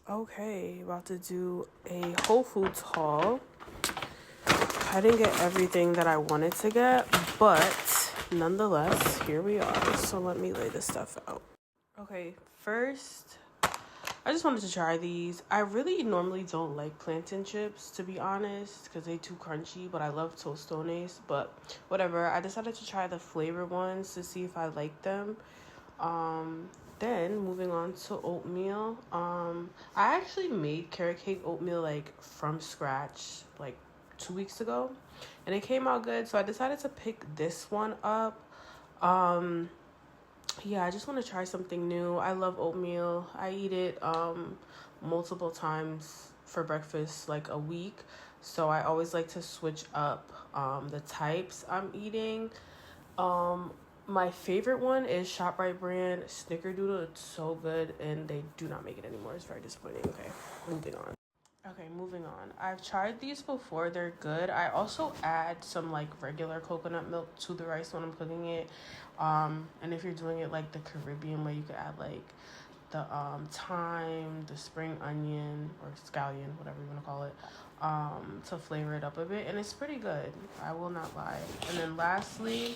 Okay, about to do a Whole Foods haul. I didn't get everything that I wanted to get, but nonetheless, here we are. So let me lay this stuff out. Okay, first, I just wanted to try these. I really normally don't like plantain chips, to be honest, because they're too crunchy, but I love tostones. But whatever, I decided to try the flavored ones to see if I like them. Then moving on to oatmeal. I actually made carrot cake oatmeal like from scratch like 2 weeks ago, and it came out good. So I decided to pick this one up. Yeah, I just want to try something new. I love oatmeal. I eat it multiple times for breakfast, like a week. So I always like to switch up the types I'm eating. My favorite one is ShopRite brand Snickerdoodle. It's so good, and they do not make it anymore. It's very disappointing. Okay, moving on. I've tried these before. They're good. I also add some like regular coconut milk to the rice when I'm cooking it. And if you're doing it like the Caribbean way, you could add like the thyme, the spring onion or scallion, whatever you want to call it, to flavor it up a bit, and it's pretty good. I will not lie. And then lastly,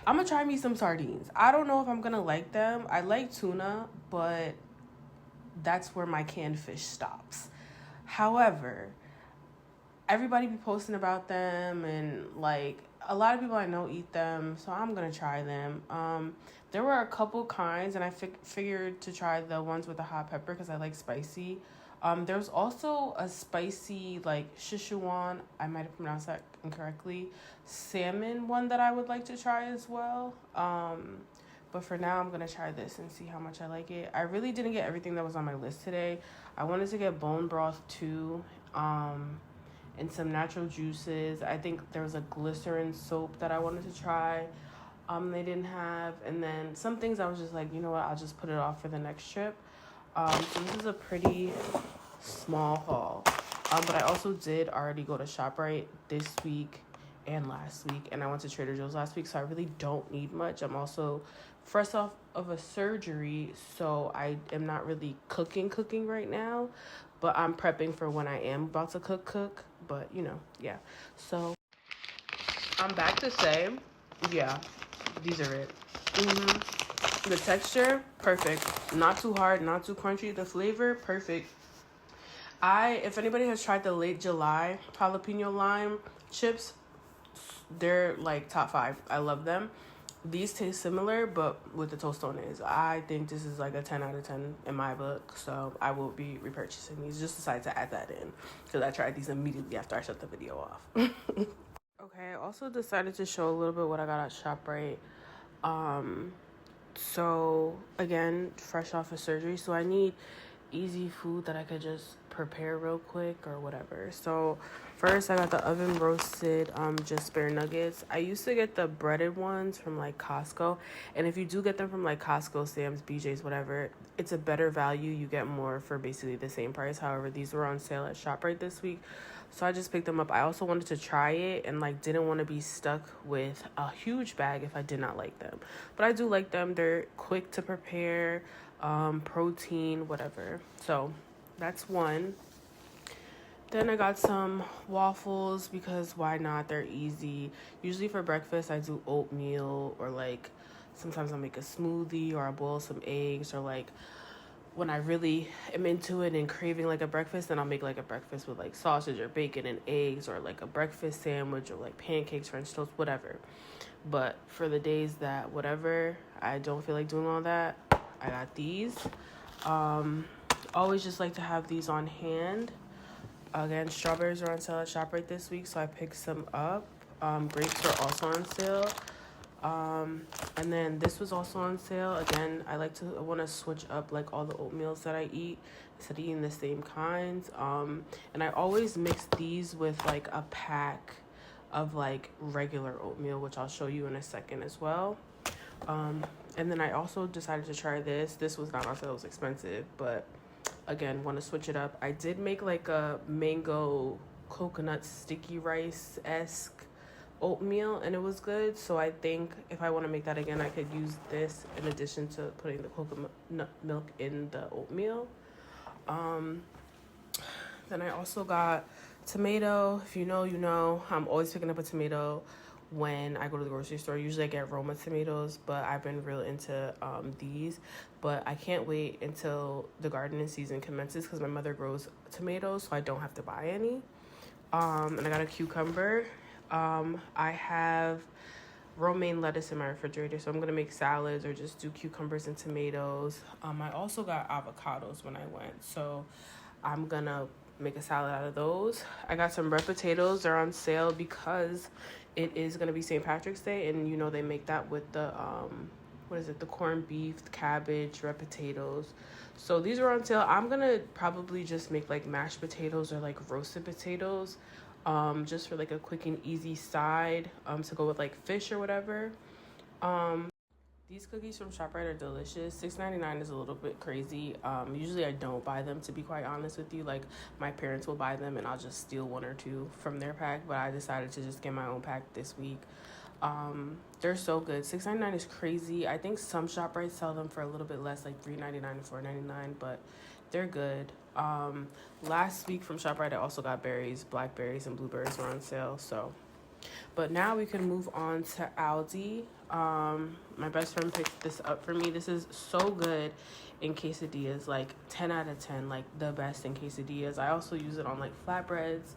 I'm gonna try me some sardines. I don't know if I'm gonna like them. I like tuna, but that's where my canned fish stops. However, everybody be posting about them, and like a lot of people I know eat them, so I'm gonna try them. There were a couple kinds, and I figured to try the ones with the hot pepper because I like spicy. There's also a spicy like Szechuan, I might have pronounced that incorrectly, salmon one that I would like to try as well. But for now, I'm going to try this and see how much I like it. I really didn't get everything that was on my list today. I wanted to get bone broth too, and some natural juices. I think there was a glycerin soap that I wanted to try. They didn't have. And then some things I was just like, you know what, I'll just put it off for the next trip. So this is a pretty small haul. But I also did already go to ShopRite this week and last week, and I went to Trader Joe's last week, so I really don't need much. I'm also fresh off of a surgery, so I am not really cooking right now, but I'm prepping for when I am about to cook. But yeah. So I'm back to say, yeah, these are it. The texture, perfect. Not too hard, not too crunchy. The flavor, perfect. If anybody has tried the late July jalapeno lime chips, they're like top 5. I love them. These taste similar, but with the tostones. I think this is like a 10 out of 10 in my book, so I will be repurchasing these. Just decided to add that in because I tried these immediately after I shut the video off. Okay, I also decided to show a little bit what I got at ShopRite. So again, fresh off of surgery, so I need easy food that I could just prepare real quick or whatever. So first I got the oven roasted just bare nuggets. I used to get the breaded ones from like Costco, and if you do get them from like Costco, Sam's, BJ's, whatever, it's a better value. You get more for basically the same price. However, these were on sale at ShopRite this week, so I just picked them up. I also wanted to try it and like didn't want to be stuck with a huge bag if I did not like them, but I do like them. They're quick to prepare, protein, whatever. So that's one. Then I got some waffles because why not? They're easy. Usually for breakfast I do oatmeal, or like sometimes I'll make a smoothie, or I'll boil some eggs, or like when I really am into it and craving like a breakfast, then I'll make like a breakfast with like sausage or bacon and eggs, or like a breakfast sandwich, or like pancakes, French toast, whatever. But for the days that whatever, I don't feel like doing all that, I got these. Always just like to have these on hand. Again, strawberries are on sale at ShopRite this week, so I picked some up. Grapes are also on sale. And then this was also on sale. Again, I want to switch up like all the oatmeals that I eat instead of eating the same kinds. And I always mix these with like a pack of like regular oatmeal, which I'll show you in a second as well. And then I also decided to try this. This was not on sale, it was expensive, but again, want to switch it up. I did make like a mango coconut sticky rice-esque oatmeal and it was good. So I think if I want to make that again, I could use this in addition to putting the coconut milk in the oatmeal. Then I also got tomato. If you know, you know. I'm always picking up a tomato when I go to the grocery store. Usually I get Roma tomatoes, but I've been real into these. But I can't wait until the gardening season commences because my mother grows tomatoes, so I don't have to buy any. And I got a cucumber. I have romaine lettuce in my refrigerator, so I'm gonna make salads or just do cucumbers and tomatoes. I also got avocados when I went, so I'm gonna make a salad out of those. I got some red potatoes. They're on sale because it is gonna be St. Patrick's Day, and you know they make that with the the corned beef, the cabbage, red potatoes. So these are on sale. I'm gonna probably just make like mashed potatoes or like roasted potatoes, just for like a quick and easy side, to go with like fish or whatever. These cookies from ShopRite are delicious. $6.99 is a little bit crazy. Usually I don't buy them, to be quite honest with you. Like, my parents will buy them and I'll just steal one or two from their pack. But I decided to just get my own pack this week. They're so good. $6.99 is crazy. I think some ShopRite sell them for a little bit less, like $3.99 and $4.99. But they're good. Last week from ShopRite, I also got berries. Blackberries and blueberries were on sale. But now we can move on to Aldi. My best friend picked this up for me. This is so good in quesadillas, like 10 out of 10, like the best in quesadillas. I also use it on like flatbreads,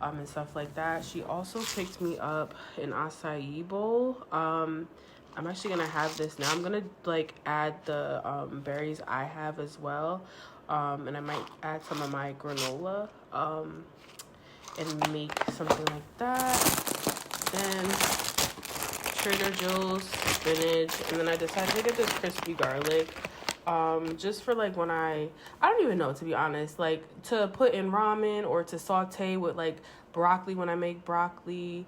and stuff like that. She also picked me up an acai bowl. I'm actually gonna have this now. I'm gonna like add the berries I have as well, and I might add some of my granola, and make something like that. Then Trader Joe's spinach, and then I decided to get this crispy garlic, just for like when I don't even know, to be honest, like to put in ramen or to saute with like broccoli when I make broccoli,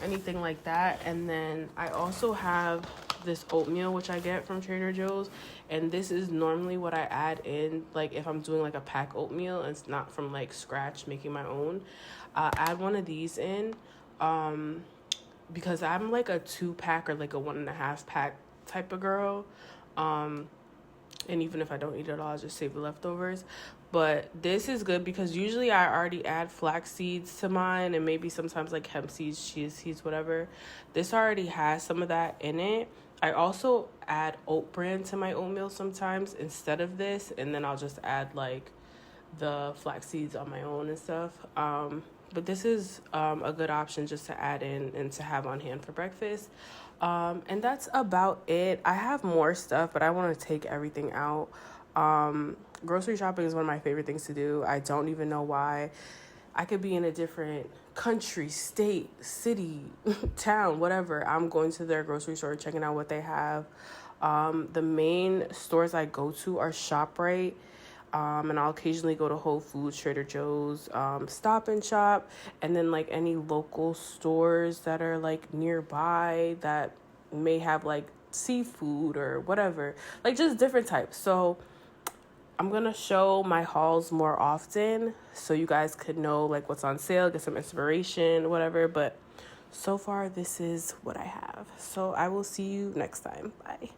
anything like that. And then I also have this oatmeal which I get from Trader Joe's, and this is normally what I add in, like if I'm doing like a pack oatmeal and it's not from like scratch making my own. Add one of these in, because I'm like a 2-pack or like a 1.5 pack type of girl. And even if I don't eat it all, I'll just save the leftovers. But this is good because usually I already add flax seeds to mine and maybe sometimes like hemp seeds, chia seeds, whatever. This already has some of that in it. I also add oat bran to my oatmeal sometimes instead of this, and then I'll just add like the flax seeds on my own and stuff. But this is a good option just to add in and to have on hand for breakfast. And that's about it. I have more stuff, but I want to take everything out. Grocery shopping is one of my favorite things to do. I don't even know why. I could be in a different country, state, city, town, whatever. I'm going to their grocery store, checking out what they have. The main stores I go to are ShopRite. And I'll occasionally go to Whole Foods, Trader Joe's, Stop and Shop, and then like any local stores that are like nearby that may have like seafood or whatever, like just different types. So I'm gonna show my hauls more often so you guys could know like what's on sale, get some inspiration, whatever. But so far, this is what I have. So I will see you next time. Bye.